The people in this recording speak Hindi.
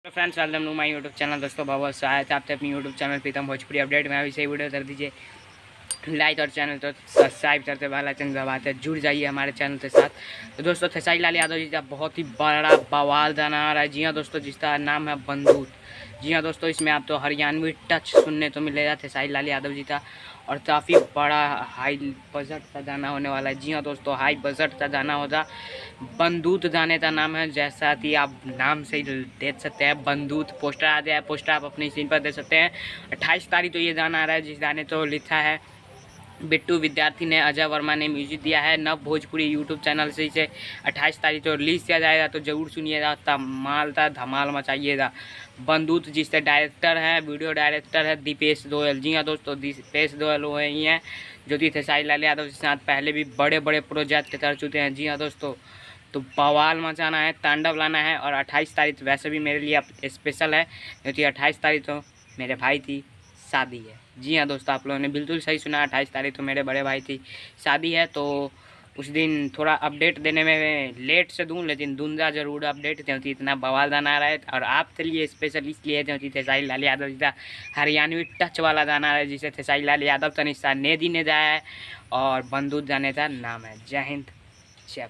तो friends welcome to my YouTube channel. दोस्तों बहुत स्वागत है आपसे अपनी YouTube channel Pritam Bhojpuri update में। अभी से वीडियो कर दीजिए लाइक और चैनल तो सब्सक्राइब करते वाला चैनल दबाते जुड़ जाइए हमारे चैनल के साथ। तो दोस्तों खेसारी लाल यादव जी का बहुत ही बड़ा बवाल गाना आ रहा है। जी हाँ दोस्तों, जिसका नाम है बंदूक। जी हाँ दोस्तों, इसमें आप तो हरियाणवी टच सुनने तो मिलेगा खेसारी लाल यादव जी का, और काफ़ी बड़ा हाई बजट का गाना होने वाला है। जी हाँ दोस्तों, हाई बजट का गाना होगा। बंदूक गाने का नाम है, जैसा कि आप नाम से ही देख सकते हैं। बंदूक पोस्टर आ गया है, पोस्टर आप अपनी स्क्रीन पर देख सकते हैं। 28 तारीख तो ये गाना आ रहा है, जिस गाने तो लिखा है बिट्टू विद्यार्थी ने, अजय वर्मा ने म्यूजिक दिया है। नव भोजपुरी यूट्यूब चैनल से इसे 28 तारीख को रिलीज़ किया जाएगा, तो ज़रूर सुनिएगा, धमाल था, धमाल मचाइएगा। बंदूक जिससे डायरेक्टर है, वीडियो डायरेक्टर है दीपेश गोयल। जी हाँ दोस्तों, दीपेश गोयल वो ही हैं जो कि खेसारी लाल यादव के साथ पहले भी बड़े बड़े प्रोजेक्ट कर चुके हैं। जी हाँ दोस्तों, तो बवाल मचाना है, तांडव लाना है। और 28 तारीख वैसे भी मेरे लिए स्पेशल है, क्योंकि 28 तारीख तो मेरे भाई की शादी है। जी हाँ दोस्तों, आप लोगों ने बिल्कुल सही सुना, 28 तारीख तो मेरे बड़े भाई की शादी है। तो उस दिन थोड़ा अपडेट देने में लेट से दूँ, लेकिन दूंगा ज़रूर अपडेट, क्योंकि इतना बवाल गाना आ रहा है। और आपके लिए स्पेशल इसलिए क्योंकि खेसारी लाल यादव जी का हरियाणवी टच वाला गाना है, जिसे खेसारी लाल यादव तनिषा ने दी ने जाया है, और बंदूक जाने का नाम है। जय हिंद, जय भारत।